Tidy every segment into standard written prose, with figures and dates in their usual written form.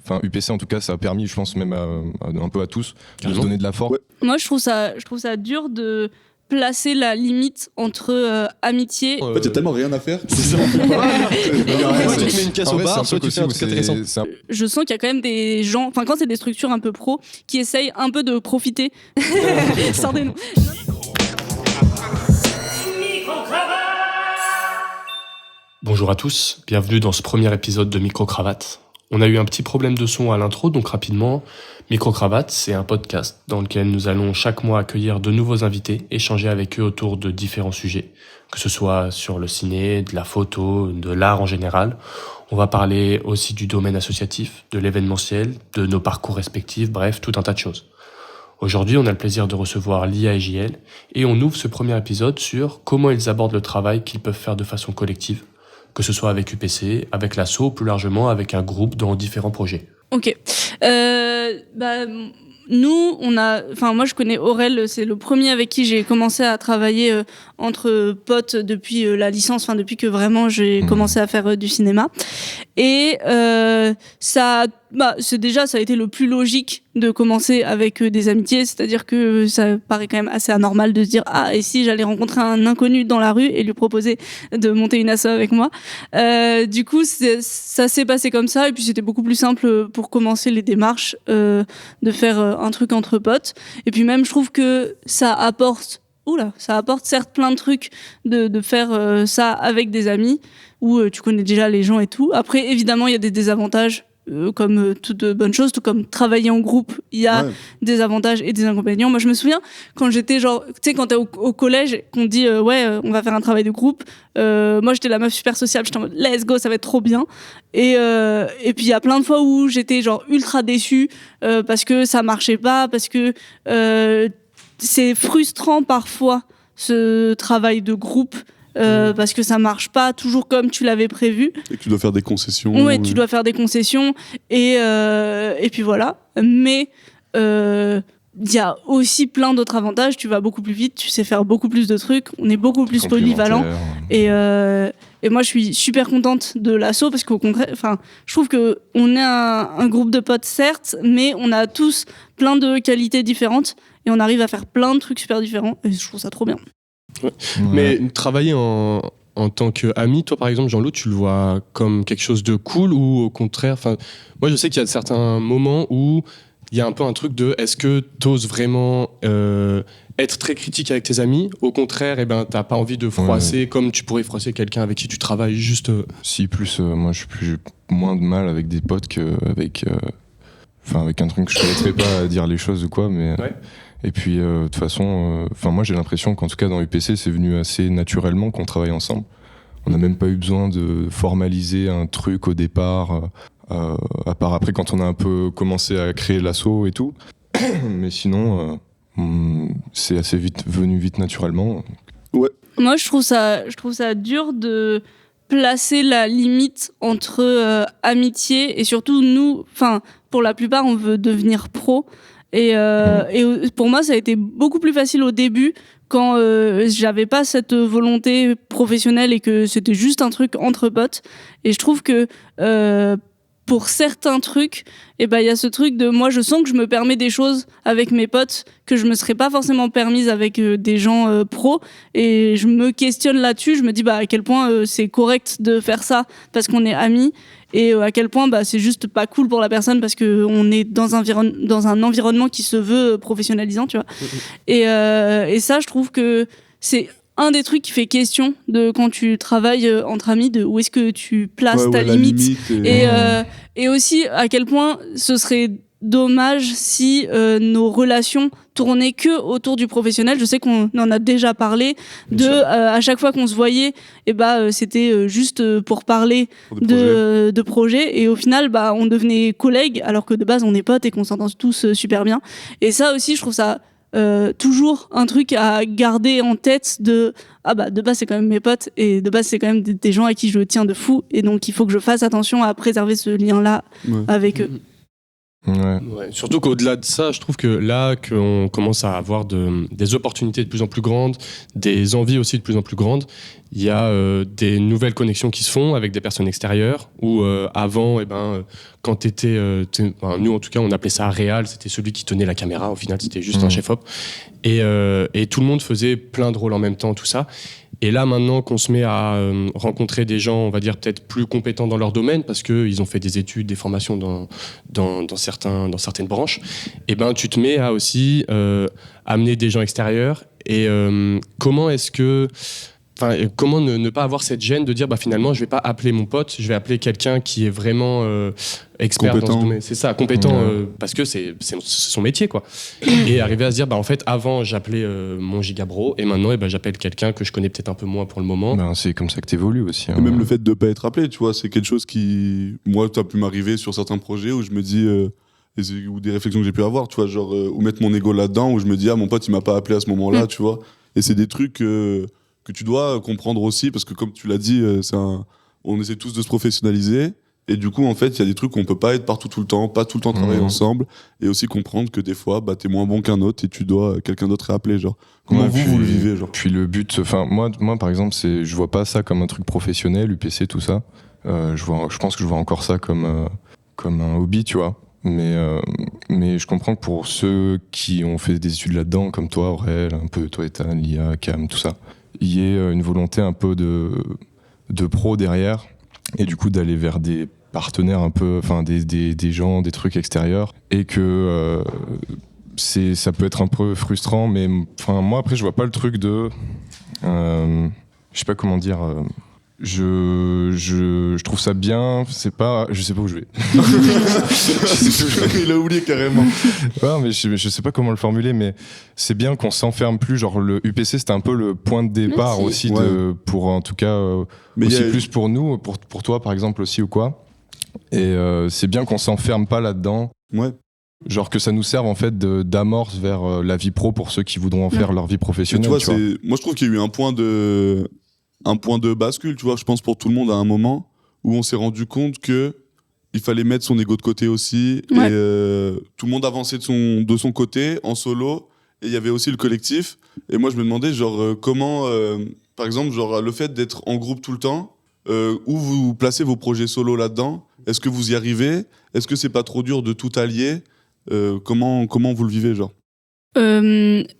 Enfin, UPC en tout cas, ça a permis, je pense même un peu à tous, de se donner de la force. Ouais. Moi, je trouve ça dur de placer la limite entre amitié. En fait, il y a tellement rien à faire. C'est ça. Ouais, Tu te mets une casse au bar, soit tu fais un truc intéressant. Je sens qu'il y a quand même des gens, enfin quand c'est des structures un peu pro, qui essayent un peu de profiter. Sortez-nous. Bonjour à tous, bienvenue dans ce premier épisode de Micro-Cravate. On a eu un petit problème de son à l'intro, donc rapidement, Micro-Cravate, c'est un podcast dans lequel nous allons chaque mois accueillir de nouveaux invités, échanger avec eux autour de différents sujets, que ce soit sur le ciné, de la photo, de l'art en général. On va parler aussi du domaine associatif, de l'événementiel, de nos parcours respectifs, bref, tout un tas de choses. Aujourd'hui, on a le plaisir de recevoir Lia et JL, et on ouvre ce premier épisode sur comment ils abordent le travail qu'ils peuvent faire de façon collective, que ce soit avec UPC, avec l'asso, ou plus largement avec un groupe dans différents projets. Ok. Nous, moi je connais Aurel, c'est le premier avec qui j'ai commencé à travailler entre potes depuis la licence, enfin depuis que vraiment j'ai commencé à faire du cinéma. Et ça a été le plus logique de commencer avec des amitiés, c'est-à-dire que ça paraît quand même assez anormal de se dire et si j'allais rencontrer un inconnu dans la rue et lui proposer de monter une asso avec moi. Du coup, ça s'est passé comme ça, et puis c'était beaucoup plus simple pour commencer les démarches de faire un truc entre potes. Et puis même, je trouve que ça apporte certes plein de trucs de faire ça avec des amis où tu connais déjà les gens et tout. Après, évidemment, il y a des désavantages. Comme toute bonne chose, tout comme travailler en groupe, il y a des avantages et des inconvénients. Moi, je me souviens quand j'étais quand t'es au collège, qu'on dit on va faire un travail de groupe. Moi, j'étais la meuf super sociable, j'étais en mode let's go, ça va être trop bien. Et puis il y a plein de fois où j'étais ultra déçue parce que ça marchait pas, parce que c'est frustrant parfois ce travail de groupe. Parce que ça marche pas toujours comme tu l'avais prévu. Et que tu dois faire des concessions. Ouais, tu dois faire des concessions. Et puis voilà. Mais il y a aussi plein d'autres avantages. Tu vas beaucoup plus vite, tu sais faire beaucoup plus de trucs. On est beaucoup plus polyvalent. Et moi, je suis super contente de l'asso parce qu'au contraire, je trouve que on est un groupe de potes, certes, mais on a tous plein de qualités différentes et on arrive à faire plein de trucs super différents. Et je trouve ça trop bien. Ouais. Mais travailler en tant qu'ami, toi par exemple, Jean-Loup, tu le vois comme quelque chose de cool ou au contraire, moi je sais qu'il y a certains moments où il y a un peu un truc de est-ce que t'oses vraiment être très critique avec tes amis, au contraire, t'as pas envie de froisser comme tu pourrais froisser quelqu'un avec qui tu travailles juste. Si, plus moi j'ai moins de mal avec des potes qu'avec avec un truc que je ne connaîtrais pas à dire les choses ou quoi, mais. Ouais. Et puis, de toute façon, moi j'ai l'impression qu'en tout cas dans UPC, c'est venu assez naturellement qu'on travaille ensemble. On n'a même pas eu besoin de formaliser un truc au départ, à part après quand on a un peu commencé à créer l'asso et tout. Mais sinon, c'est assez venu vite naturellement. Ouais. Moi, je trouve ça dur de placer la limite entre amitié et surtout nous, pour la plupart, on veut devenir pro. Et pour moi, ça a été beaucoup plus facile au début quand j'avais pas cette volonté professionnelle et que c'était juste un truc entre potes. Et je trouve que pour certains trucs, il y a ce truc de moi, je sens que je me permets des choses avec mes potes que je me serais pas forcément permise avec des gens pros. Et je me questionne là-dessus. Je me dis à quel point c'est correct de faire ça parce qu'on est amis. Et à quel point c'est juste pas cool pour la personne parce que on est dans un environnement qui se veut professionnalisant, tu vois. Et ça, je trouve que c'est un des trucs qui fait question de quand tu travailles entre amis, de où est-ce que tu places ta limite. Et aussi à quel point ce serait dommage si nos relations tournaient que autour du professionnel. Je sais qu'on en a déjà parlé à chaque fois qu'on se voyait, c'était juste pour parler de projets, et au final on devenait collègues alors que de base on est potes et qu'on s'entend tous super bien. Et ça aussi, je trouve ça toujours un truc à garder en tête de base c'est quand même mes potes, et de base c'est quand même des gens à qui je tiens de fou, et donc il faut que je fasse attention à préserver ce lien là avec eux. Ouais, surtout qu'au-delà de ça, je trouve que là qu'on commence à avoir des opportunités de plus en plus grandes, des envies aussi de plus en plus grandes, il y a des nouvelles connexions qui se font avec des personnes extérieures, où avant, quand t'étais... nous, en tout cas, on appelait ça réal, c'était celui qui tenait la caméra, au final, c'était juste un chef-op. Et tout le monde faisait plein de rôles en même temps, tout ça. Et là, maintenant qu'on se met à rencontrer des gens, on va dire, peut-être plus compétents dans leur domaine, parce qu'ils ont fait des études, des formations dans certaines branches, et tu te mets à aussi amener des gens extérieurs. Et comment est-ce que... comment ne pas avoir cette gêne de dire finalement je vais pas appeler mon pote, je vais appeler quelqu'un qui est vraiment expert compétent. dans ce domaine. C'est ça, compétent parce que c'est son métier quoi. Et arriver à se dire en fait avant j'appelais mon gigabro et maintenant j'appelle quelqu'un que je connais peut-être un peu moins pour le moment. C'est comme ça que t'évolues aussi. Et même le fait de pas être appelé, tu vois, c'est quelque chose qui, moi, ça a pu m'arriver sur certains projets où je me dis, ou des réflexions que j'ai pu avoir, tu vois, genre, ou mettre mon ego là-dedans, où je me dis, mon pote, il m'a pas appelé à ce moment-là, tu vois. Et c'est des trucs que tu dois comprendre aussi, parce que comme tu l'as dit, on essaie tous de se professionnaliser. Et du coup, en fait, il y a des trucs où on peut pas être partout tout le temps, pas tout le temps travailler ensemble, et aussi comprendre que des fois, t'es moins bon qu'un autre et tu dois quelqu'un d'autre réappeler, genre. Comment vous le vivez, genre? Puis le but, moi par exemple, je vois pas ça comme un truc professionnel, UPC, tout ça. Je pense que je vois encore ça comme un hobby, tu vois. Mais je comprends que pour ceux qui ont fait des études là-dedans, comme toi, Aurel, un peu toi, Ethan, Lia, Cam, tout ça, il y ait une volonté un peu de pro derrière, et du coup d'aller vers des partenaires un peu, des gens, des trucs extérieurs, et que ça peut être un peu frustrant, mais moi après je vois pas le truc de je sais pas comment dire, je trouve ça bien, je sais pas où je vais. Il a oublié carrément. Ouais, mais je sais pas comment le formuler, mais c'est bien qu'on s'enferme plus, genre le UPC c'était un peu le point de départ aussi pour en tout cas mais aussi plus pour nous, pour toi par exemple aussi ou quoi, et c'est bien qu'on s'enferme pas là-dedans, genre que ça nous serve en fait d'amorce vers la vie pro pour ceux qui voudront en faire leur vie professionnelle. Tu vois. Moi je trouve qu'il y a eu un point de bascule, tu vois, je pense pour tout le monde à un moment où on s'est rendu compte que il fallait mettre son ego de côté aussi, et tout le monde avançait de son côté en solo, et il y avait aussi le collectif. Et moi je me demandais genre comment par exemple genre le fait d'être en groupe tout le temps, où vous placez vos projets solo là-dedans, est-ce que vous y arrivez, est-ce que c'est pas trop dur de tout allier, comment vous le vivez genre?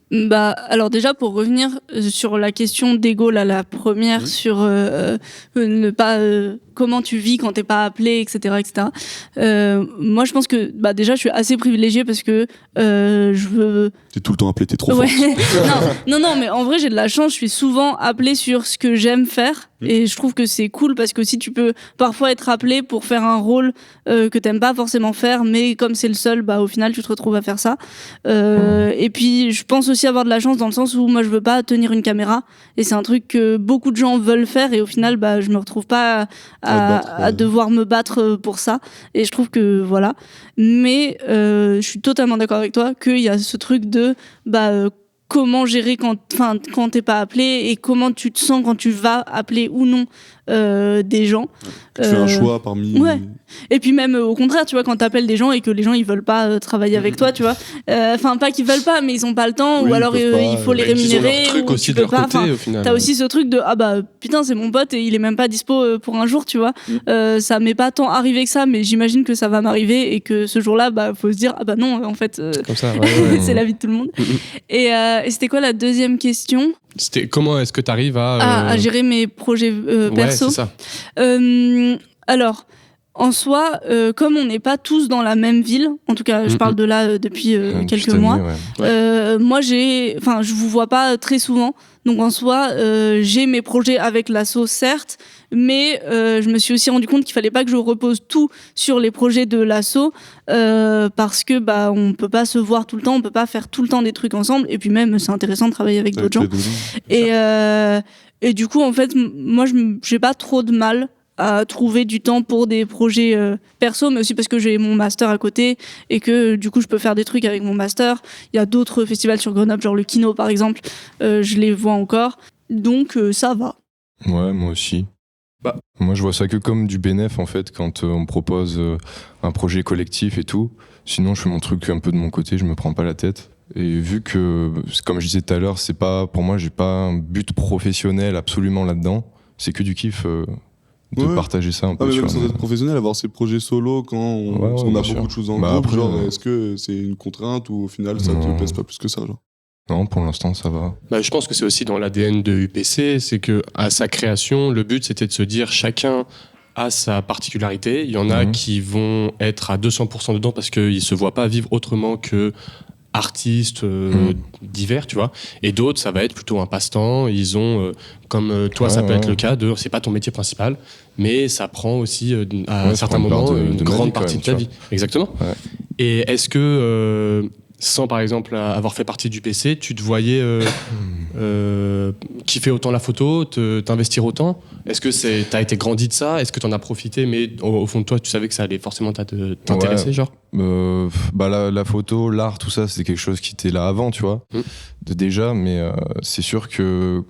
Alors déjà pour revenir sur la question d'ego là, la première sur ne pas comment tu vis quand t'es pas appelé, etc. Moi je pense que déjà je suis assez privilégiée parce que je veux... T'es tout le temps appelé, t'es trop forte. non, mais en vrai j'ai de la chance, je suis souvent appelée sur ce que j'aime faire, et je trouve que c'est cool parce que si tu peux parfois être appelé pour faire un rôle que t'aimes pas forcément faire, mais comme c'est le seul, au final tu te retrouves à faire ça. Et puis je pense aussi avoir de la chance dans le sens où moi je veux pas tenir une caméra, et c'est un truc que beaucoup de gens veulent faire, et au final je me retrouve pas à devoir me battre pour ça, et je trouve que voilà. Mais je suis totalement d'accord avec toi qu'il y a ce truc de comment gérer quand t'es pas appelé, et comment tu te sens quand tu vas appeler ou non des gens. Tu fais un choix parmi... Et puis même au contraire, tu vois, quand t'appelles des gens et que les gens ils veulent pas travailler avec toi, tu vois, pas qu'ils veulent pas, mais ils ont pas le temps, ou alors il faut les rémunérer, ils ont leur truc ou aussi tu peux de leur pas. côté, au final. T'as aussi ce truc de putain c'est mon pote et il est même pas dispo pour un jour, tu vois. Ça m'est pas tant arrivé que ça, mais j'imagine que ça va m'arriver, et que ce jour-là faut se dire non en fait comme ça, c'est la vie de tout le monde. Et c'était quoi la deuxième question? C'était comment est-ce que t'arrives à gérer mes projets perso. Ouais, c'est ça. Alors, en soi, comme on n'est pas tous dans la même ville, en tout cas, je parle de là depuis quelques mois, moi, je vous vois pas très souvent. Donc, en soi, j'ai mes projets avec l'asso, certes, mais je me suis aussi rendu compte qu'il fallait pas que je repose tout sur les projets de l'asso, parce que on peut pas se voir tout le temps, on peut pas faire tout le temps des trucs ensemble, et puis même, c'est intéressant de travailler avec d'autres gens. Et du coup, en fait, moi, j'ai pas trop de mal à trouver du temps pour des projets perso, mais aussi parce que j'ai mon master à côté, et que du coup je peux faire des trucs avec mon master. Il y a d'autres festivals sur Grenoble, genre le Kino par exemple, je les vois encore, donc ça va. Ouais, moi aussi. Moi, je vois ça que comme du bénéf, en fait, quand on me propose un projet collectif et tout. Sinon, je fais mon truc un peu de mon côté, je me prends pas la tête. Et vu que, comme je disais tout à l'heure, c'est pas, pour moi, j'ai pas un but professionnel absolument là-dedans. C'est que du kiff de partager ça un peu. Mais même sans être professionnel, avoir ses projets solo quand on a beaucoup de choses en groupe, après, genre, est-ce que c'est une contrainte ou au final ça te pèse pas plus que ça, genre? Non, pour l'instant, ça va. Je pense que c'est aussi dans l'ADN de UPC, c'est que à sa création, le but c'était de se dire chacun a sa particularité. Il y en a qui vont être à 200% dedans parce qu'ils se voient pas vivre autrement que artistes divers, tu vois. Et d'autres, ça va être plutôt un passe-temps. Ils ont, comme toi, ça peut être le cas de, c'est pas ton métier principal, mais ça prend aussi à certains moments une grande partie de ta vie. Exactement. Ouais. Et est-ce que sans par exemple avoir fait partie du PC, tu te voyais kiffer autant la photo, t'investir autant? Est-ce que t'as été grandi de ça? Est-ce que t'en as profité, mais au fond de toi, tu savais que ça allait forcément t'intéresser, genre? La photo, l'art, tout ça, c'était quelque chose qui était là avant, tu vois, déjà, mais c'est sûr que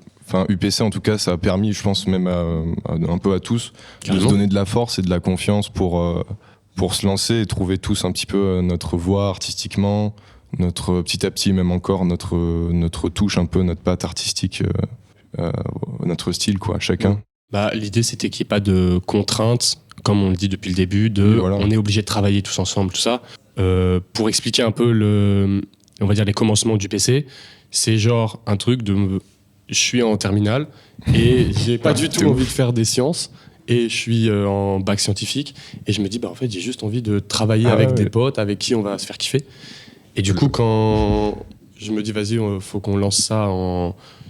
UPC, en tout cas, ça a permis, je pense, même un peu à tous, de se donner de la force et de la confiance pour se lancer et trouver tous un petit peu notre voie artistiquement, notre petit à petit même encore notre touche un peu, notre patte artistique, notre style quoi, chacun. L'idée c'était qu'il n'y ait pas de contraintes, comme on le dit depuis le début, on est obligé de travailler tous ensemble, tout ça. Pour expliquer un peu on va dire les commencements du PC, c'est genre un truc de je suis en terminale et j'ai pas du tout envie de faire des sciences. Et je suis en bac scientifique et je me dis en fait j'ai juste envie de travailler avec des potes avec qui on va se faire kiffer. Et du coup quand je me dis vas-y faut qu'on lance ça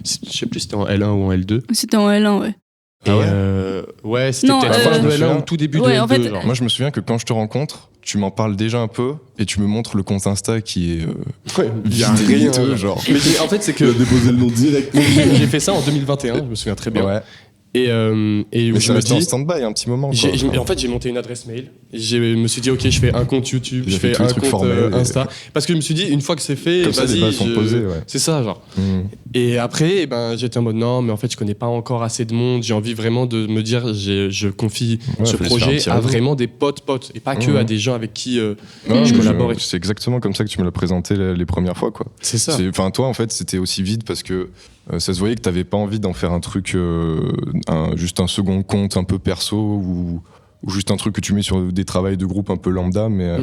je sais plus c'était en L1 ou en L2. C'était en L1 ouais. Et c'était peut-être fin de L1 ou tout début de L2. En fait, moi je me souviens que quand je te rencontre, tu m'en parles déjà un peu et tu me montres le compte Insta qui est il y a rien genre. Mais en fait c'est que déposer le nom direct. J'ai fait ça en 2021, je me souviens très bien. Ouais. Et mais je me dis en stand-by un petit moment. En fait, j'ai monté une adresse mail. Je me suis dit, ok, je fais un compte YouTube, je fais un compte Insta. Parce que je me suis dit, une fois que c'est fait, comme vas-y. Ça, les bases sont posées, ouais. C'est ça, genre. Et après, j'étais en mode non, mais en fait, je connais pas encore assez de monde. J'ai envie vraiment de me dire, je confie ce projet à vraiment des potes et pas que à des gens avec qui je collabore. C'est exactement comme ça que tu me l'as présenté les premières fois, quoi. C'est ça. Toi, en fait, c'était aussi vide parce que ça se voyait que t'avais pas envie d'en faire un truc, juste un second compte un peu perso ou juste un truc que tu mets sur des travails de groupe un peu lambda, mais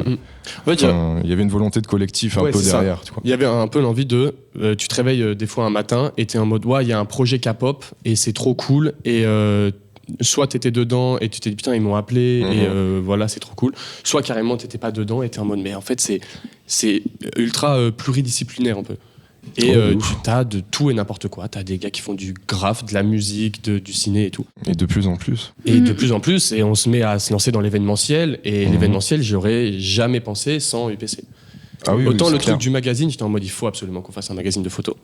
il y avait une volonté de collectif un peu derrière. Il y avait un peu l'envie de tu te réveilles des fois un matin et t'es en mode il y a un projet K-pop et c'est trop cool et soit t'étais dedans et tu t'es dit putain ils m'ont appelé et voilà c'est trop cool, soit carrément t'étais pas dedans et t'es en mode mais en fait c'est ultra pluridisciplinaire un peu. Et tu as de tout et n'importe quoi. Tu as des gars qui font du graphe, de la musique, du ciné et tout. Et de plus en plus. Et de plus en plus. Et on se met à se lancer dans l'événementiel. Et l'événementiel, j'aurais jamais pensé sans UPC. Autant le truc du magazine, j'étais en mode il faut absolument qu'on fasse un magazine de photos.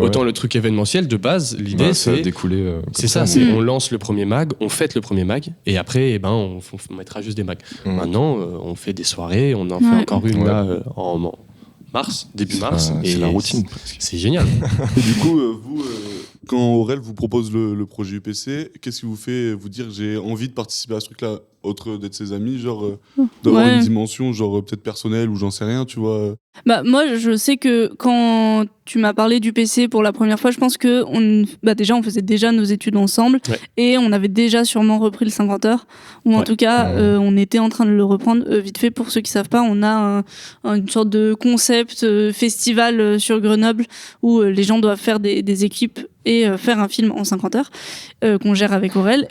Autant le truc événementiel, de base, l'idée c'est. Découler. C'est ça, on lance le premier mag, on fête le premier mag. Et après, on mettra juste des mags. Maintenant, on fait des soirées. On en fait encore une là en début mars. C'est la routine. C'est génial. Et du coup, vous, quand Aurel vous propose le projet UPC, qu'est-ce qui vous fait vous dire j'ai envie de participer à ce truc-là, autre d'être ses amis, genre d'avoir une dimension genre peut-être personnelle ou j'en sais rien, tu vois? Moi, je sais que quand tu m'as parlé du PC pour la première fois, je pense que déjà on faisait déjà nos études ensemble et on avait déjà sûrement repris le 50 heures, ou en tout cas on était en train de le reprendre. Vite fait, pour ceux qui savent pas, on a une sorte de concept festival sur Grenoble où les gens doivent faire des équipes et faire un film en 50 heures qu'on gère avec Aurel.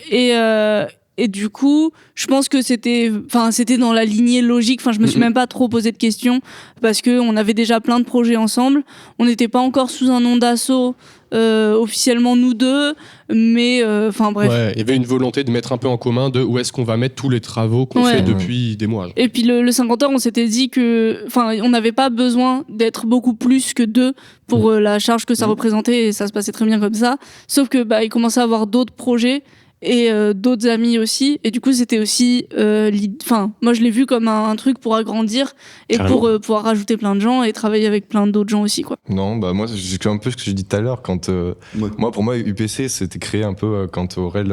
Et du coup, je pense que c'était dans la lignée logique. Je me suis même pas trop posé de questions parce que on avait déjà plein de projets ensemble. On n'était pas encore sous un nom d'assaut officiellement nous deux, mais bref. Ouais, il y avait une volonté de mettre un peu en commun de où est-ce qu'on va mettre tous les travaux qu'on fait depuis des mois. Et puis le 50 heures, on s'était dit que, on n'avait pas besoin d'être beaucoup plus que deux pour la charge que ça représentait et ça se passait très bien comme ça. Sauf que il commençait à avoir d'autres projets. et d'autres amis aussi. Et du coup, c'était aussi, moi je l'ai vu comme un truc pour agrandir et Carrément. pour pouvoir rajouter plein de gens et travailler avec plein d'autres gens aussi, quoi. Non, bah moi, c'est un peu ce que j'ai dit tout à l'heure. Quand Ouais. pour moi, UPC, c'était créé un peu quand Aurel,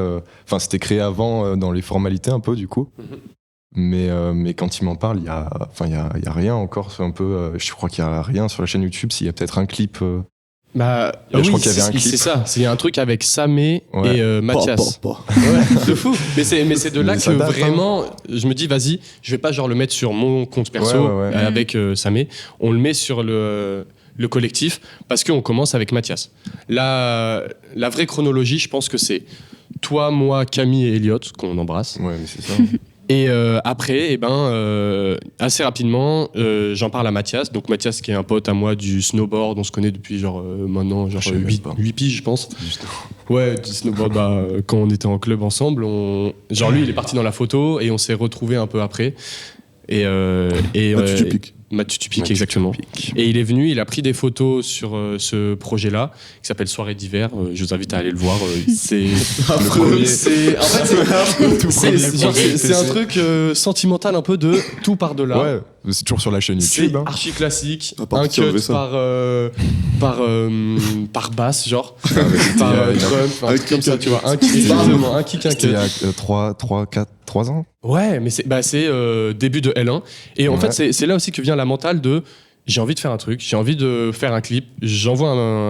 c'était créé avant dans les formalités un peu du coup. Mais quand il m'en parle, il y a rien encore. C'est un peu, je crois qu'il y a rien sur la chaîne YouTube. S'il y a peut-être un clip. Bah, Je crois qu'il y avait un clip. C'est ça, il y a un truc avec Samé Ouais. et Mathias. Pas. Ouais, de fou. Mais c'est de là Mais que ça date, vraiment, je me dis, vas-y, je vais pas genre le mettre sur mon compte perso Ouais. avec Samé. On le met sur le collectif parce qu'on commence avec Mathias. La vraie chronologie, je pense que c'est toi, moi, Camille et Elliot, qu'on embrasse. Ouais, mais c'est ça. Et après, assez rapidement, j'en parle à Mathias. Donc Mathias, qui est un pote à moi du snowboard, on se connaît depuis maintenant Je savais même 8 pas. piges, je pense. Ouais, du snowboard, quand on était en club ensemble, lui, il est parti dans la photo et on s'est retrouvés un peu après. Tu piques. Mathieu Tupic, exactement. Et il est venu, il a pris des photos sur ce projet-là, qui s'appelle Soirée d'hiver. Je vous invite à aller le voir. C'est un truc sentimental un peu de tout par-delà. Ouais, c'est toujours sur la chaîne C'est YouTube. archi classique, À part un si on cut avait ça. par basse, genre, C'était par il y a- drum, un truc comme ça, tu vois. Un kick, exactement, un kick, un C'était il y cut. a 3 ans. Ouais, mais c'est début de L1. Et en Ouais. fait, c'est là aussi que vient la mentale de j'ai envie de faire un truc, j'ai envie de faire un clip, j'envoie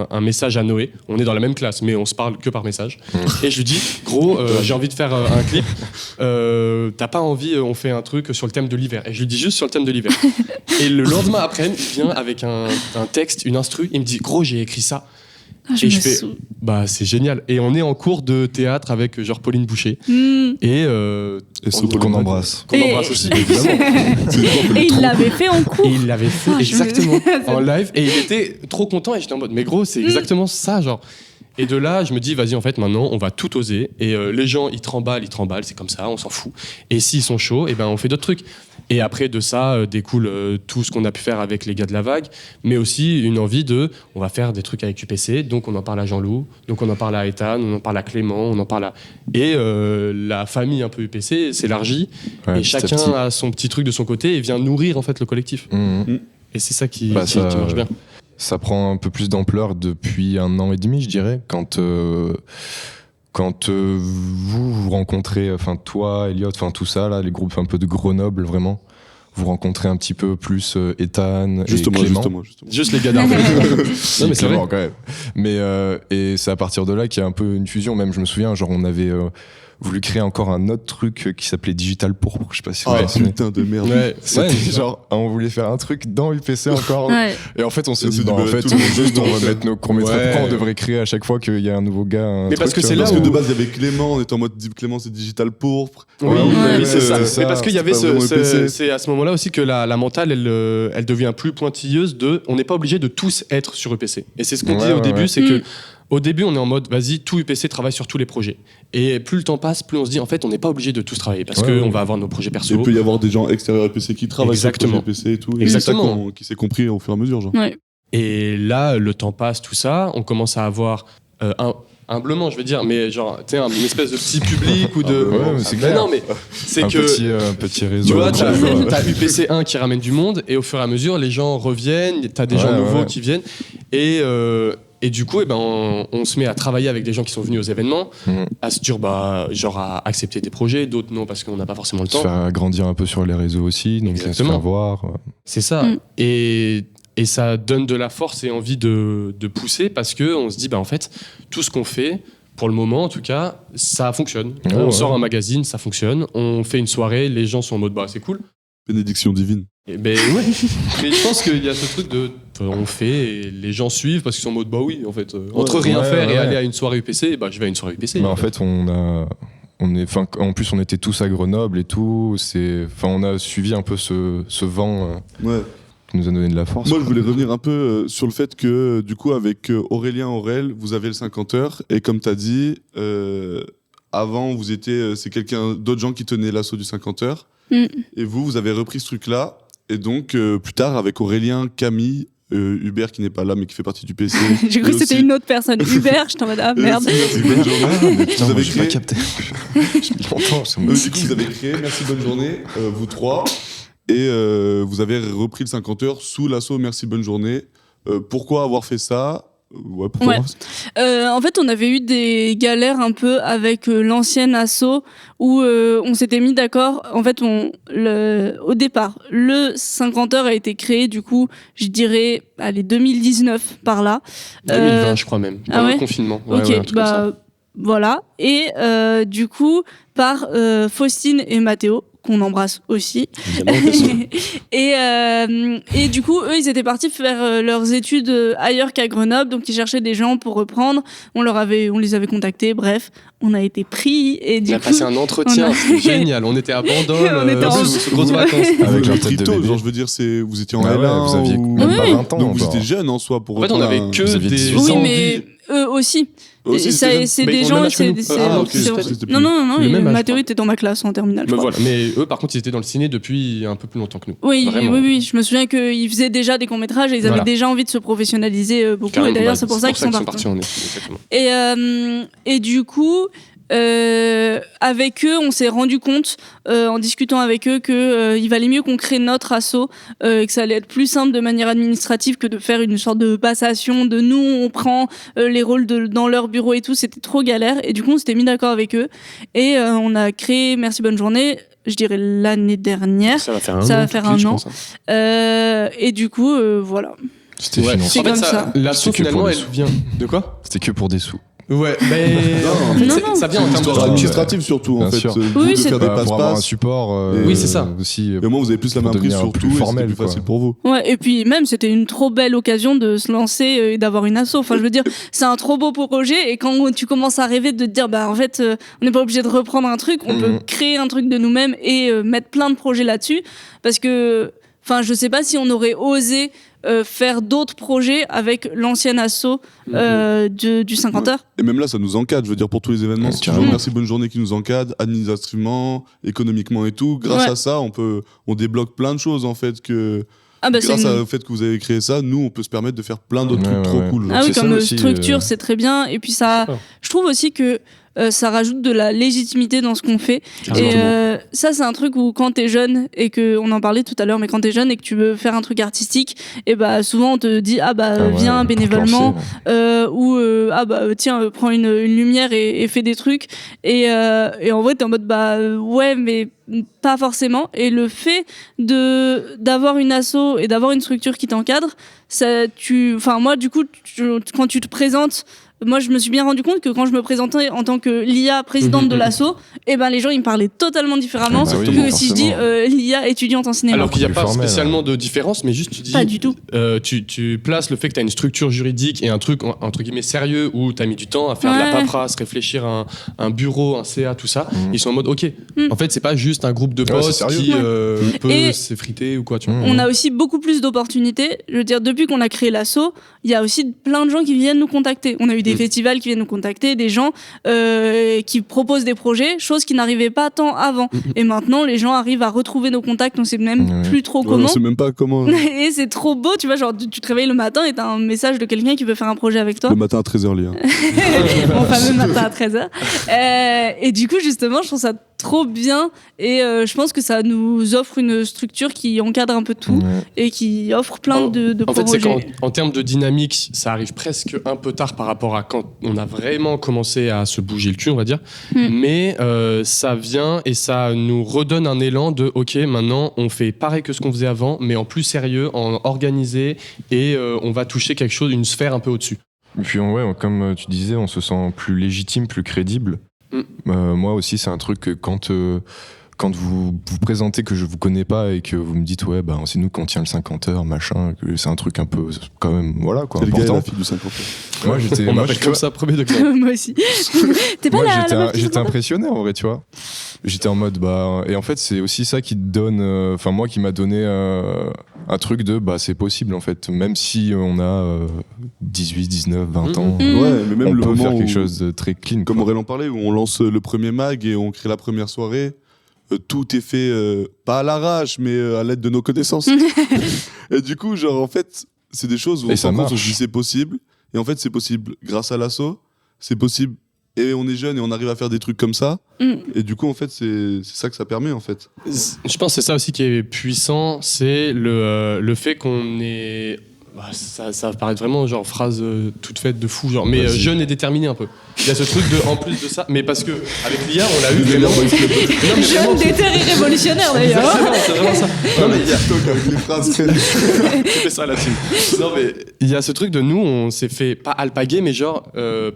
un message à Noé, on est dans la même classe, mais on se parle que par message. Et je lui dis, gros, j'ai envie de faire un clip, t'as pas envie, on fait un truc sur le thème de l'hiver. Et je lui dis juste sur le thème de l'hiver. Et le lendemain après, il vient avec un texte, une instru, il me dit, gros, j'ai écrit ça. Je Et me je fais, sou- bah c'est génial. Et on est en cours de théâtre avec genre Pauline Boucher. Hmm. Et Et on- Qu'on embrasse. qu'on Et- embrasse aussi, évidemment. Et il l'avait fait en cours. Et il l'avait fait Ah, je me- exactement en live et il était trop content et j'étais en mode mais gros c'est exactement ça genre. Et de là je me dis vas-y en fait maintenant on va tout oser et les gens ils tremballent c'est comme ça on s'en fout et s'ils sont chauds et ben on fait d'autres trucs. Et après de ça découle tout ce qu'on a pu faire avec les gars de la vague, mais aussi une envie de on va faire des trucs avec UPC, donc on en parle à Jean-Loup, donc on en parle à Ethan, on en parle à Clément, on en parle à... Et la famille un peu UPC s'élargit Ouais, et petit à chacun petit. a son petit truc de son côté et vient nourrir en fait le collectif. Mhm. Et c'est ça qui Bah, ça- marche bien. Ça prend un peu plus d'ampleur depuis 1 an et demi, je dirais, quand vous rencontrez, enfin toi, Elliot, enfin tout ça, là, les groupes un peu de Grenoble, vraiment, vous rencontrez un petit peu plus Ethan et Clément. Justement. Juste les gars d'Arvey. Non mais c'est vrai. Clément, quand même. Mais et c'est à partir de là qu'il y a un peu une fusion. Même je me souviens, genre on avait voulu créer encore un autre truc qui s'appelait Digital Pourpre. Je sais pas si vous Ah vous souvenez. putain de merde. Ouais, C'était ouais, genre, on voulait faire un truc dans UPC encore. Ouais. Et en fait, on s'est On dit, s'est dit, bah, en bah, fait, tout le monde juste, on va fait. mettre nos courts-métrages. Ouais. Pourquoi on devrait créer à chaque fois qu'il y a un nouveau gars un Mais parce truc, que c'est tu vois, là Parce que où- de base, il y avait Clément, on était en mode Clément, c'est Digital Pourpre. Oui, Ouais, oui, c'est ça. c'est Mais parce qu'il y avait c'est pas vraiment EPC. c'est à ce moment-là aussi que la mentale, elle devient plus pointilleuse de, on n'est pas obligé de tous être sur EPC. Et c'est ce qu'on Ouais, dit au ouais, début, ouais. c'est que au début, on est en mode, vas-y, tout UPC travaille sur tous les projets. Et plus le temps passe, plus on se dit, en fait, on n'est pas obligé de tous travailler parce Ouais, qu'on ouais. va avoir nos projets perso. Il peut y avoir des gens extérieurs à PC qui travaillent Exactement. sur le projet PC et tout. Et Exactement. c'est ça qui s'est compris au fur et à mesure, genre. Ouais. Et là, le temps passe, tout ça, on commence à avoir humblement, je veux dire, mais genre, tu sais, une espèce de petit public ou de. Ouais, mais c'est Mais clair. non, mais c'est un que. petit réseau. Tu vois, t'as Ouais. UPC1 qui ramène du monde et au fur et à mesure, les gens reviennent, t'as des Ouais, gens nouveaux ouais. qui viennent et du coup, on se met à travailler avec des gens qui sont venus aux événements, Mhm. à se dire, genre à accepter des projets, d'autres non parce qu'on n'a pas forcément le Se temps. faire grandir un peu sur les réseaux aussi, donc se Exactement. faire voir. C'est ça. Mm. Et ça donne de la force et envie de pousser parce que on se dit, bah en fait, tout ce qu'on fait, pour le moment en tout cas, ça fonctionne. Ouais, on ouais. sort un magazine, ça fonctionne. On fait une soirée, les gens sont en mode, bah c'est cool. Bénédiction divine. Et ben ouais. Mais je pense qu'il y a ce truc de on fait et les gens suivent parce qu'ils sont en mode bah oui en fait entre rien ouais, faire et ouais. aller à une soirée UPC, bah je vais à une soirée UPC. Mais en fait, en plus, on était tous à Grenoble et tout. On a suivi un peu ce vent Ouais. qui nous a donné de la force. Moi, je voulais revenir un peu sur le fait que, du coup, avec Aurel, vous avez le 50 heures. Et comme tu as dit, avant, vous étiez, c'est d'autres gens qui tenaient l'assaut du 50 heures. Mm. Et vous avez repris ce truc-là. Et donc, plus tard, avec Aurélien, Camille, Hubert qui n'est pas là mais qui fait partie du PC. J'ai cru que c'était une autre personne. Hubert, je t'en mode, ah merde. Merci, bonne journée. Putain, Vous moi, avez j'ai pas créé, capté. J'ai mis longtemps, c'est mon du coup, vous avez créé Merci Bonne Journée, vous trois, et vous avez repris le 50 heures sous l'assaut Merci Bonne Journée. Pourquoi avoir fait ça? Ouais, pourquoi Ouais. avoir fait ça En fait, on avait eu des galères un peu avec l'ancienne asso où on s'était mis d'accord. En fait, au départ, le 50 heures a été créé, du coup, je dirais, allez, 2019 par là. 2020, je crois même. Pendant le confinement. Ouais, Ok, ouais, un truc comme ça. voilà. Et du coup, par Faustine et Mathéo, qu'on embrasse aussi. Et du coup, eux, ils étaient partis faire leurs études ailleurs qu'à Grenoble, donc ils cherchaient des gens pour reprendre. On les avait contactés, bref, on a été pris. Et du on a coup, passé un entretien, c'était génial. On était à Bandol, On était en- grosses vacances. Avec leur tête Très de tôt, bébé. genre je veux dire, vous étiez en Ah ouais, L1 vous aviez ou... même pas Oui. 20 ans. Donc vous encore. étiez jeune en soi pour En fait, on reprendre avait un- que Vous aviez des 18 Oui, ans. mais eux aussi. Aussi, Ça, c'était c'est Mais des ils ont le gens. même âge que nous. Ah, ok, c'est- c'était non, plus- non, le même âge, Mathéo quoi. était dans ma classe en terminale. je Mais crois. voilà. Mais eux, par contre, ils étaient dans le ciné depuis un peu plus longtemps que nous. Oui, Vraiment. oui, je me souviens qu'ils faisaient déjà des courts-métrages et ils Voilà. avaient déjà envie de se professionnaliser beaucoup. Carrément, Et d'ailleurs, bah, c'est pour ça qu'ils sont partis. en effet, exactement. Et du coup, avec eux, on s'est rendu compte, en discutant avec eux, que il valait mieux qu'on crée notre asso, et que ça allait être plus simple de manière administrative que de faire une sorte de passation de nous, on prend les rôles dans leur bureau et tout. C'était trop galère. Et du coup, on s'était mis d'accord avec eux. Et on a créé Merci Bonne Journée, je dirais l'année dernière. Ça va faire un Ça an. va faire tout de suite, un je an. pense, hein. Et du coup, voilà. C'était Ouais. financé. C'est En fait, comme ça. l'asso, C'était que pour finalement, les elle sous. vient. De quoi? C'était que pour des sous. Ouais, mais. Non, en fait, non, c'est- non. ça vient en termes de Histoire Ouais. administrative surtout, en Bien fait. sûr. Vous Oui, de c'est- faire des Bah, pour avoir un passe-passe. support Oui, c'est ça. aussi. Et au moins, vous avez plus la pour main prise devenir sur plus tout et c'était formel, plus quoi. facile pour vous. Ouais, et puis même, c'était une trop belle occasion de se lancer et d'avoir une asso. Enfin, je veux dire, c'est un trop beau projet. Et quand tu commences à rêver de te dire, bah, en fait, on n'est pas obligé de reprendre un truc, on peut créer un truc de nous-mêmes et mettre plein de projets là-dessus. Parce que, enfin, je sais pas si on aurait osé faire d'autres projets avec l'ancienne asso du 50 heures. Et même là, ça nous encadre. Je veux dire, pour tous les événements, Ouais, c'est toujours carrément. Merci Bonne Journée qui nous encadre, administrativement, économiquement et tout. Grâce Ouais. à ça, on débloque plein de choses, en fait, que Ah, bah, c'est grâce une- au fait que vous avez créé ça, nous, on peut se permettre de faire plein d'autres Ouais, trucs ouais, trop ouais. cool. Ah oui, C'est comme ça aussi, structure, c'est très bien. Et puis ça, Ouais. je trouve aussi que ça rajoute de la légitimité dans ce qu'on fait. Et ça, c'est un truc où quand t'es jeune, et que on en parlait tout à l'heure, mais quand t'es jeune et que tu veux faire un truc artistique, et bah souvent on te dit, ah bah Ah ouais, viens pour te bénévolement, lancer, ou ah bah tiens, prends une lumière et fais des trucs. Et en vrai, t'es en mode, bah ouais, mais pas forcément. Et le fait d'avoir une asso et d'avoir une structure qui t'encadre, enfin moi du coup, quand tu te présentes, moi je me suis bien rendu compte que quand je me présentais en tant que l'IA présidente de l'asso, et ben les gens ils me parlaient totalement différemment Ah bah oui, que si je dis forcément. l'IA étudiante en cinéma. Alors qu'il n'y a Plus pas formel, spécialement de différence, mais juste tu dis. Pas du tout. Tu places le fait que tu as une structure juridique et un truc entre guillemets sérieux où tu as mis du temps à faire de la Ouais. paperasse, réfléchir à un bureau, un CA, tout ça. Mhm. Ils sont en mode ok. En fait, c'est pas juste un groupe de Ouais, c'est potes sérieux. qui Ouais. peut Et- s'effriter ou quoi. Tu vois. Mhm. On a aussi beaucoup plus d'opportunités. Je veux dire, depuis qu'on a créé l'asso, il y a aussi plein de gens qui viennent nous contacter. On a eu des festivals qui viennent nous contacter, des gens qui proposent des projets, chose qui n'arrivait pas tant avant. Et maintenant, les gens arrivent à retrouver nos contacts. On sait même Ouais. plus trop Ouais, comment. on sait même pas comment. Et c'est trop beau, tu vois, genre tu te réveilles le matin et t'as un message de quelqu'un qui veut faire un projet avec toi. Le matin à 13h, Léa. Mon fameux matin à 13h. Et du coup, justement, je trouve ça trop bien et je pense que ça nous offre une structure qui encadre un peu tout Ouais. et qui offre plein de En fait, c'est projets. qu'en termes de dynamique, ça arrive presque un peu tard par rapport à quand on a vraiment commencé à se bouger le cul, on va dire. Mais ça vient et ça nous redonne un élan de OK, maintenant on fait pareil que ce qu'on faisait avant, mais en plus sérieux, en organisé et on va toucher quelque chose, une sphère un peu au-dessus. Et puis ouais, comme tu disais, on se sent plus légitime, plus crédible. Moi aussi, c'est un truc que quand vous vous présentez que je vous connais pas et que vous me dites ouais bah c'est nous qu'on tient le 50 heures machin, que c'est un truc un peu quand même voilà quoi C'est le gars et important. la fille du 50 heures. Moi j'étais On moi, m'appelle tu comme vois, ça, premier degré. Moi aussi. T'es pas moi, là, j'étais la meuf qui j'étais se impressionné en vrai, tu vois. J'étais en mode bah et en fait c'est aussi ça qui te donne enfin moi qui m'a donné un truc de bah c'est possible en fait même si on a 18, 19, 20 ans. Mhm. Ouais, mais même On le peut moment faire quelque où- chose de très clean. Comme quoi. Aurélien parlait, où on lance le premier mag et on crée la première soirée, tout est fait pas à l'arrache, mais à l'aide de nos connaissances. Et du coup, genre, en fait, c'est des choses où Et on ça se marche. dit c'est possible. Et en fait, c'est possible grâce à l'asso. C'est possible. Et on est jeune et on arrive à faire des trucs comme ça. Et du coup, en fait, c'est ça que ça permet, en fait. Je pense que c'est ça aussi qui est puissant, c'est le fait qu'on est... Bah, ça va paraître vraiment genre phrase toute faite de fou, genre, mais jeune et déterminé un peu. Il y a ce truc de, en plus de ça, mais parce que avec l'IA, on l'a eu vraiment... Non, mais Jeune, vraiment, déter et révolutionnaire d'ailleurs. Exactement, c'est vraiment ça. Non, mais il y a... avec les phrases. Fais ça là-dessus. Non, mais il y a ce truc de nous, on s'est fait pas alpaguer, mais genre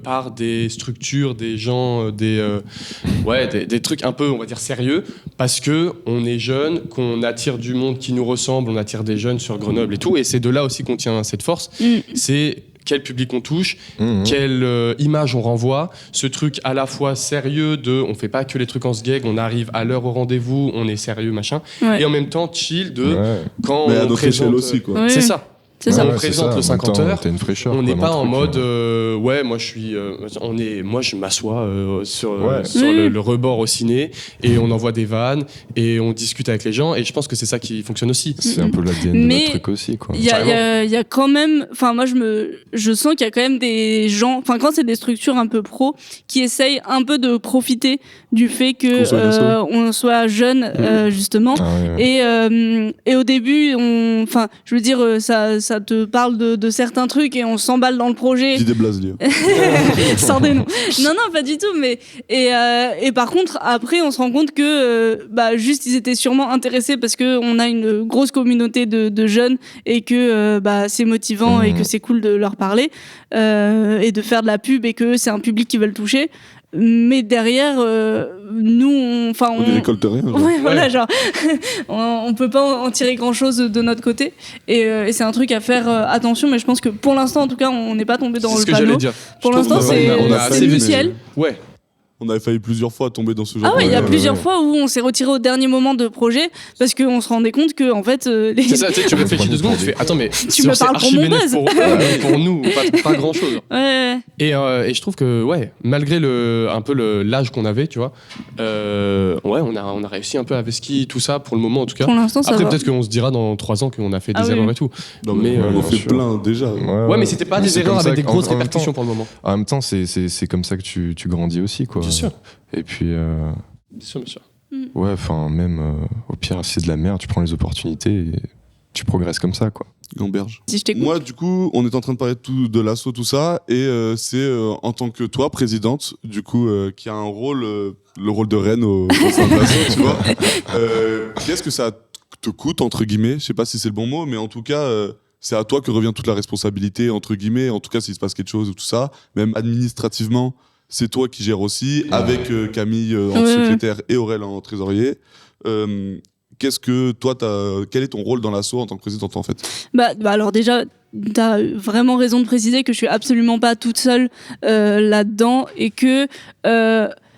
par des structures, des gens, des trucs un peu, on va dire, sérieux, parce que on est jeune, qu'on attire du monde qui nous ressemble, on attire des jeunes sur Grenoble et tout, et c'est de là aussi qu'on tient cette force. C'est quel public on touche, quelle image on renvoie, ce truc à la fois sérieux de on fait pas que les trucs en sgeg, on arrive à l'heure au rendez-vous, on est sérieux, machin, et en même temps chill de quand Mais à on notre présente... échelle aussi, quoi. Ouais. C'est ça. C'est ça. On présente le 50 heures. T'as une fraîcheur. On n'est quoi, pas dans en le truc, mode moi je suis moi je m'assois sur Oui. le rebord au ciné et on envoie des vannes et on discute avec les gens, et je pense que c'est ça qui fonctionne aussi. C'est un peu l'ADN de Mais notre truc aussi, quoi. Il y a quand même, enfin moi je sens qu'il y a quand même des gens, enfin quand c'est des structures un peu pro, qui essayent un peu de profiter du fait que on soit jeune justement. Ah ouais. Et au début, enfin je veux dire, ça te parle de certains trucs et on s'emballe dans le projet. Dis des blases, Léa. Sans des noms. Non, pas du tout. Mais et par contre, après, on se rend compte que juste ils étaient sûrement intéressés parce que on a une grosse communauté de jeunes et que c'est motivant et que c'est cool de leur parler et de faire de la pub et que c'est un public qu'ils veulent toucher. Mais derrière, nous, on On récolte rien. Genre. Ouais, voilà, genre, on peut pas en tirer grand chose de notre côté. Et c'est un truc à faire attention, mais je pense que pour l'instant, en tout cas, on n'est pas tombé dans C'est le ce que panneau. j'allais dire. Pour Je trouve l'instant, que on a c'est assez nickel. Ouais. On avait failli plusieurs fois tomber dans ce genre Ah ouais, il y a de... plusieurs fois où on s'est retiré au dernier moment de projet parce qu'on se rendait compte que, en fait, C'est ça, tu réfléchis 2 secondes, tu fais attends, mais Tu me parles pour mon buzz. pour nous, pas grand chose. Ouais. Et je trouve que malgré l'âge qu'on avait, tu vois, on a réussi un peu à Veski, tout ça pour le moment en tout cas. Pour l'instant, ça Après va. peut-être qu'on se dira dans 3 ans qu'on a fait des Ah oui. erreurs et tout. Non, mais Mais, on bien fait sûr. plein déjà. Ouais, mais c'était pas des c'est erreurs comme ça avec des qu'en- grosses en même répercussions temps- pour le moment. En même temps, c'est comme ça que tu grandis aussi, quoi. Bien sûr. Et puis, Bien sûr. ouais, enfin, même au pire, si c'est de la merde, tu prends les opportunités et tu progresses comme ça, quoi. Gamberge. Si je t'écoute. Moi, du coup, on est en train de parler de l'asso, tout ça, et c'est en tant que toi, présidente, du coup, qui a un rôle, le rôle de reine au sein de l'asso, tu vois. Qu'est-ce que ça te coûte, entre guillemets? Je sais pas si c'est le bon mot, mais en tout cas, c'est à toi que revient toute la responsabilité, entre guillemets. En tout cas, s'il se passe quelque chose ou tout ça, même administrativement, c'est toi qui gères aussi, avec Camille en secrétaire et Aurel en trésorier. Qu'est-ce que toi, quel est ton rôle dans l'asso en tant que présidente, en fait? Alors déjà, t'as vraiment raison de préciser que je suis absolument pas toute seule là-dedans et que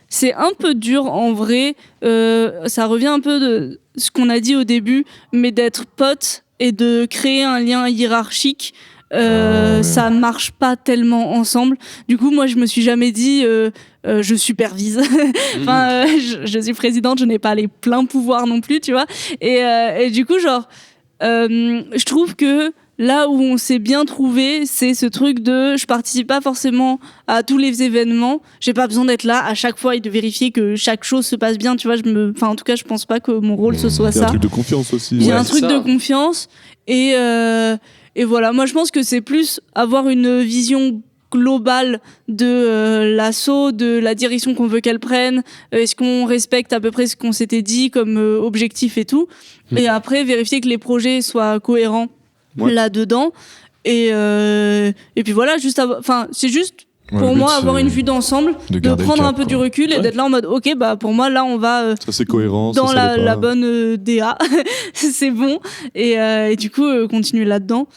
c'est un peu dur en vrai. Ça revient un peu de ce qu'on a dit au début, mais d'être pote et de créer un lien hiérarchique. Ça marche pas tellement ensemble. Du coup, moi, je me suis jamais dit je supervise. Enfin, je suis présidente, je n'ai pas les pleins pouvoirs non plus, tu vois. Et du coup, genre, je trouve que là où on s'est bien trouvé, c'est ce truc de je participe pas forcément à tous les événements. J'ai pas besoin d'être là à chaque fois et de vérifier que chaque chose se passe bien. Tu vois, enfin, en tout cas, je pense pas que mon rôle ce soit Il y a un ça. truc de confiance aussi. Il y a un c'est truc ça. de confiance et voilà, moi je pense que c'est plus avoir une vision globale de l'asso, de la direction qu'on veut qu'elle prenne, est-ce qu'on respecte à peu près ce qu'on s'était dit comme objectif et tout, et après vérifier que les projets soient cohérents là-dedans, et puis voilà, c'est juste pour le but, moi avoir c'est une vue d'ensemble, de de garder le prendre un cap, peu du quoi. recul et d'être là en mode ok, pour moi là on va Ça, c'est cohérent. dans ça l'est la pas. bonne DA, c'est bon, et du coup continuer là-dedans.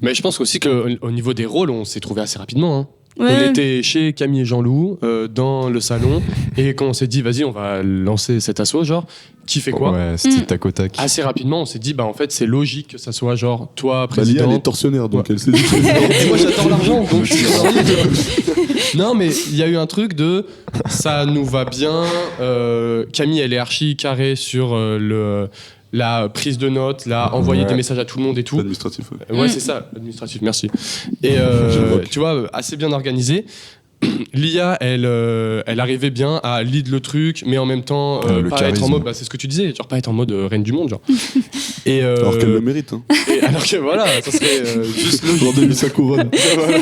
Mais je pense aussi qu'au niveau des rôles, on s'est trouvé assez rapidement. Hein. Ouais. On était chez Camille et Jean-Loup dans le salon, et quand on s'est dit vas-y on va lancer cet asso, genre qui fait quoi, Ouais, c'était tac au tac. assez rapidement on s'est dit en fait c'est logique que ça soit genre toi Lia, président. elle est tortionnaire, donc Ouais. elle s'est dit Et moi j'adore l'argent donc je suis trésorier. Non mais il y a eu un truc de ça nous va bien. Camille elle est archi carrée sur la prise de notes, envoyer des messages à tout le monde et tout. Administratif. Ouais, c'est ça, administratif, merci. Et tu vois, assez bien organisé. L'IA, elle arrivait bien à lead le truc, mais en même temps, pas être en mode, c'est ce que tu disais, genre pas être en mode reine du monde, genre. Et, alors qu'elle le mérite. Hein. Alors que voilà, ça serait juste logique. Rendez-lui sa couronne. Voilà.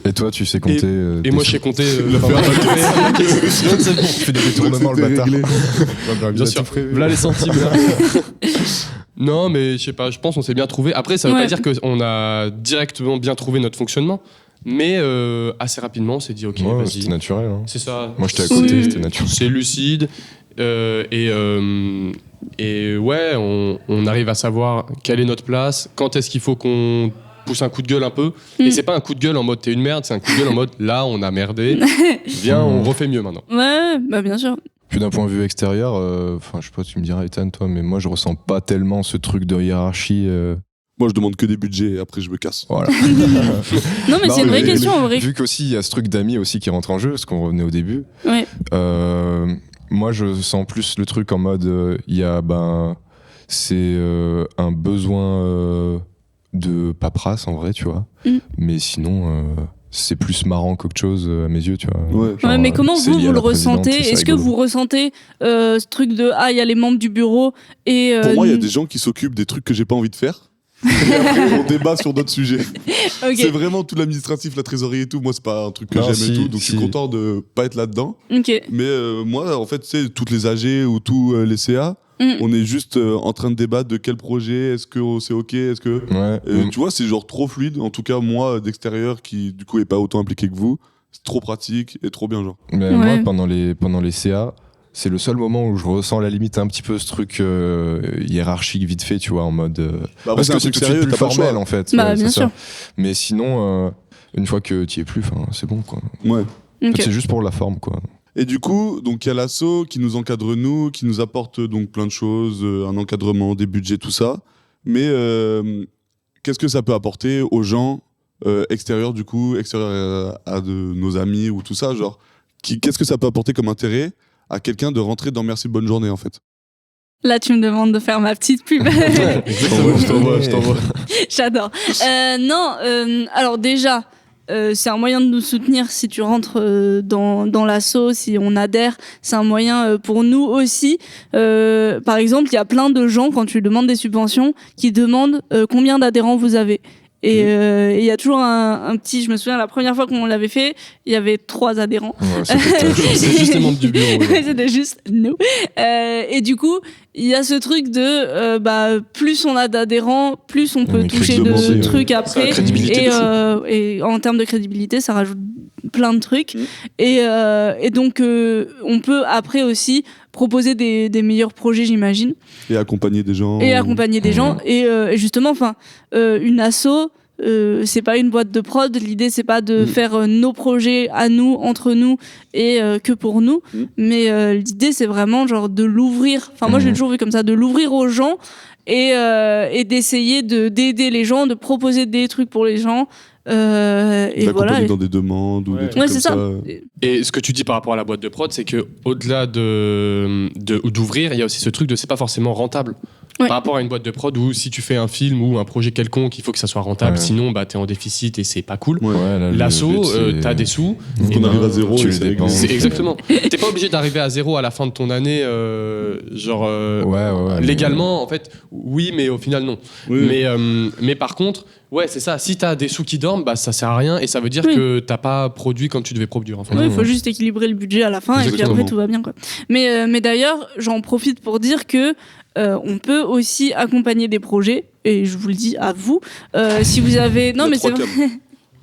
Et toi, tu sais compter. Et moi, je sais compter. Tu fais des détournements, le bâtard. Bien sûr. Là, les centimes. Là. Non, mais je sais pas, je pense qu'on s'est bien trouvé. Après, ça veut pas dire qu'on a directement bien trouvé notre fonctionnement. Mais assez rapidement, on s'est dit, ok, vas-y. C'était naturel. Hein. C'est ça. Moi, j'étais à côté, c'était naturel. C'est lucide. Et ouais, on arrive à savoir quelle est notre place, quand est-ce qu'il faut qu'on pousse un coup de gueule un peu. Et c'est pas un coup de gueule en mode t'es une merde, c'est un coup de gueule en mode là, on a merdé. Viens, on refait mieux maintenant. Ouais, bah bien sûr. Puis d'un point de vue extérieur, je sais pas, tu me diras, Ethan, toi, mais moi, je ressens pas tellement ce truc de hiérarchie. Moi, je demande que des budgets et après, je me casse. Voilà. Non, mais c'est une vraie question en vrai. Vu qu'aussi, il y a ce truc d'amis aussi qui rentre en jeu, parce qu'on revenait au début. Ouais. Moi, je sens plus le truc en mode, il y a, c'est un besoin de paperasse en vrai, tu vois. Mais sinon, c'est plus marrant qu'autre chose à mes yeux, tu vois. Ouais. Ouais, mais comment c'est vous lié à le la présidente, ressentez? c'est Est-ce que rigolo. vous ressentez ce truc de il y a les membres du bureau et Pour moi, il y a des gens qui s'occupent des trucs que j'ai pas envie de faire. Et après, on débat sur d'autres sujets. Ok. C'est vraiment tout l'administratif, la trésorerie et tout. Moi, c'est pas un truc que Non, j'aime et tout. Donc, je suis content de pas être là-dedans. Ok. Mais moi, en fait, tu sais, toutes les AG ou tous les CA, on est juste en train de débattre de quel projet, est-ce que c'est OK, est-ce que... Ouais. Tu vois, c'est genre trop fluide. En tout cas, moi, d'extérieur, qui du coup est pas autant impliqué que vous, c'est trop pratique et trop bien, genre. Mais Ouais. moi, pendant les CA, c'est le seul moment où je ressens la limite un petit peu ce truc hiérarchique vite fait, tu vois, en mode... Bah, parce c'est que un c'est truc tout de sérieux, suite plus t'as pas le formel, choix. en fait. Bah, Ouais, bien c'est ça. sûr. Mais sinon, une fois que tu y es plus, c'est bon, quoi. Ouais. En Ok. fait, c'est juste pour la forme, quoi. Et du coup, donc il y a l'asso qui nous encadre nous, qui nous apporte donc plein de choses, un encadrement, des budgets, tout ça. Mais qu'est-ce que ça peut apporter aux gens extérieurs du coup, extérieurs à de nos amis ou tout ça, genre qu'est-ce que ça peut apporter comme intérêt à quelqu'un de rentrer dans Merci Bonne Journée en fait? Là, tu me demandes de faire ma petite pub. Exactement, je t'envoie. J'adore. Non, alors déjà, c'est un moyen de nous soutenir si tu rentres dans l'asso, si on adhère. C'est un moyen pour nous aussi. Par exemple, il y a plein de gens, quand tu demandes des subventions, qui demandent combien d'adhérents vous avez. Et il y a toujours un petit... Je me souviens, la première fois qu'on l'avait fait, il y avait 3 adhérents. Ouais, c'était C'est juste les membres du bureau. Ouais, c'était juste nous. Et du coup, il y a ce truc de plus on a d'adhérents, plus on peut Mais toucher crédibilité, de ouais. trucs Ça a après. la crédibilité de fou. Et en termes de crédibilité, ça rajoute plein de trucs. Et donc, on peut après aussi proposer des meilleurs projets, j'imagine, Et accompagner des gens. et accompagner des gens. Et justement, une asso, c'est pas une boîte de prod. L'idée, c'est pas de faire nos projets à nous, entre nous, et que pour nous. Mais l'idée, c'est vraiment genre de l'ouvrir. Enfin, moi, je l'ai toujours vu comme ça, de l'ouvrir aux gens et d'essayer d'aider les gens, de proposer des trucs pour les gens. Et d'accompagner voilà. dans des demandes ou des trucs Ouais, comme c'est ça. Et ce que tu dis par rapport à la boîte de prod, c'est que au-delà d'ouvrir, il y a aussi ce truc de c'est pas forcément rentable. Ouais. Par rapport à une boîte de prod où si tu fais un film ou un projet quelconque, il faut que ça soit rentable, Ouais. sinon t'es en déficit et c'est pas cool. Ouais. là, le L'asso, but, c'est- t'as des sous. Quand et on arrive ben, à zéro, tu et les c'est dépenses. réglé. C'est exactement. T'es pas obligé d'arriver à zéro à la fin de ton année, Ouais, légalement, en fait, oui, mais au final, non. Oui. Mais par contre, ouais, c'est ça. Si t'as des sous qui dorment, ça sert à rien et ça veut dire Oui. que t'as pas produit comme tu devais produire, en fait. Il faut juste équilibrer le budget à la fin et puis Exactement. après tout va bien, quoi. Mais d'ailleurs, j'en profite pour dire que on peut aussi accompagner des projets, et je vous le dis à vous, si vous avez... Non, Il y a mais c'est 3 vrai.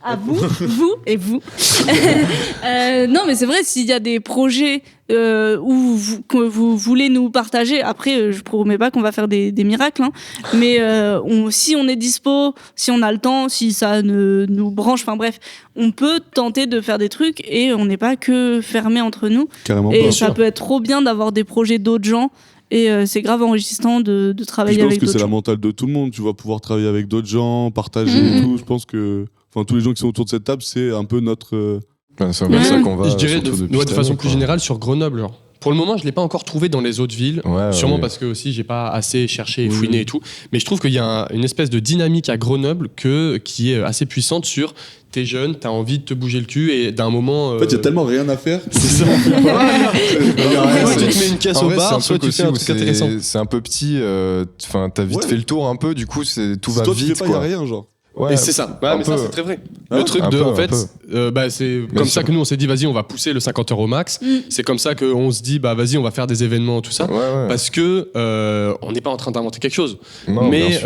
À vous, vous et vous. Non, mais c'est vrai, s'il y a des projets que vous voulez nous partager, après, je promets pas qu'on va faire des miracles, hein, mais si on est dispo, si on a le temps, si ça nous branche, enfin bref, on peut tenter de faire des trucs et on n'est pas que fermé entre nous. Carrément Et pas. ça peut être trop bien d'avoir des projets d'autres gens. Et c'est grave enrichissant de Puis travailler je pense avec que c'est d'autres la gens. mentale de tout le monde. Tu vas pouvoir travailler avec d'autres gens, partager et tout. Je pense que tous les gens qui sont autour de cette table, c'est un peu notre... C'est vers ça qu'on va. Je dirais surtout depuis de cette façon année, plus quoi. générale sur Grenoble, genre. Pour le moment, je l'ai pas encore trouvé dans les autres villes, sûrement ouais. parce que aussi j'ai pas assez cherché et fouiné et tout. Mais je trouve qu'il y a une espèce de dynamique à Grenoble qui est assez puissante sur t'es jeune, t'as envie de te bouger le cul et d'un moment. En fait, il y a tellement rien à faire. C'est ça. Soit tu te mets une caisse au bar, soit tu fais un truc intéressant. C'est un peu petit. Enfin, t'as vite fait le tour un peu. Du coup, tout va toi, vite. Tu fais pas, y a rien, genre. Ouais, et c'est ça. Mais ça, c'est très vrai. Le truc de, en fait, c'est comme ça que nous, on s'est dit, vas-y, on va pousser le 50 € au max. C'est comme ça qu'on se dit, bah, vas-y, on va faire des événements, tout ça. Parce que on n'est pas en train d'inventer quelque chose. Non, mais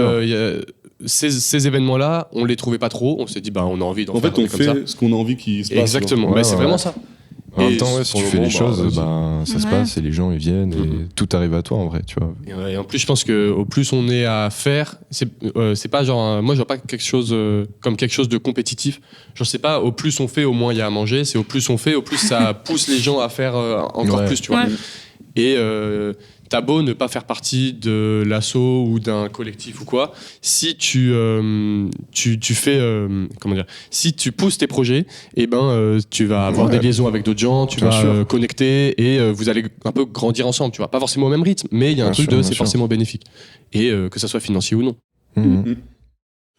ces événements-là, on les trouvait pas trop. On s'est dit, bah, on a envie d'en faire. En fait, on fait ce qu'on a envie qu'il se passe. Exactement. C'est vraiment ça. En même temps, si tu fais les choses, ça se Ouais. passe et les gens ils viennent et tout arrive à toi en vrai, tu vois. Et en plus, je pense qu'au plus on est à faire, c'est pas genre. Moi, je vois pas quelque chose comme quelque chose de compétitif. Je sais pas, au plus on fait, au moins il y a à manger. C'est au plus on fait, au plus ça pousse les gens à faire encore plus, tu vois. Ouais. Et t'as beau ne pas faire partie de l'asso ou d'un collectif ou quoi, si tu fais comment dire, si tu pousses tes projets, et tu vas avoir des liaisons avec d'autres gens, tu vas connecter et vous allez un peu grandir ensemble, tu vois, pas forcément au même rythme, mais il y a un truc c'est forcément bénéfique et que ça soit financier ou non.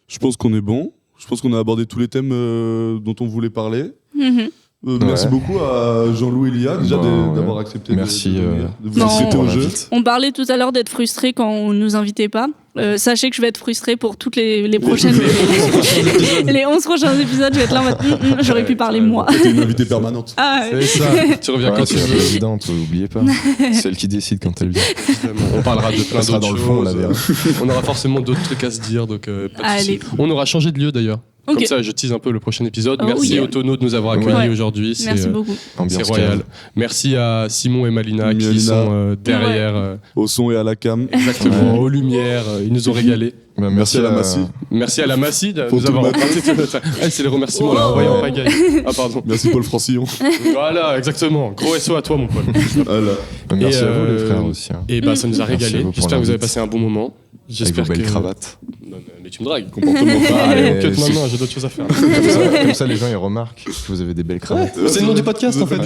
Je pense qu'on est bon. Je pense qu'on a abordé tous les thèmes dont on voulait parler. Merci beaucoup à Jean-Loup et Lia déjà d'avoir accepté de vous accepter au jeu. On parlait tout à l'heure d'être frustré quand on nous invitait pas. Sachez que je vais être frustré pour toutes les prochaines les 11 prochains épisodes. Je vais être là en mode j'aurais pu parler moi. T'es une invitée permanente. C'est ça. Tu reviens quand c'est la présidente, n'oubliez pas. C'est elle qui décide quand elle vient. On parlera de plein d'autres dans le fond, on la verra. On aura forcément d'autres trucs à se dire, donc pas de soucis. Allez. On aura changé de lieu d'ailleurs. Comme ça, je tease un peu le prochain épisode. Merci Otono de nous avoir accueillis aujourd'hui. Merci beaucoup. C'est royal. Merci à Simon et Malina qui sont derrière. Au son et à la cam. Exactement, aux lumières. Ils nous ont régalé. Merci à la Massy. Merci à la Massy de nous avoir emprunté tout notre... c'est les remerciements là, envoyés en pagaille. Ah pardon. Merci Paul Francillon. Voilà, exactement. Gros SO à toi mon pote. Voilà. Merci à vous les frères aussi. Et ça nous a régalé. J'espère que vous avez passé un bon moment. J'espère avec vos belles cravates. Mais tu me dragues. Comportement pas. Allez, on cut maintenant, j'ai d'autres choses à faire. Comme ça, les gens ils remarquent que vous avez des belles cravates. C'est le nom du podcast en fait.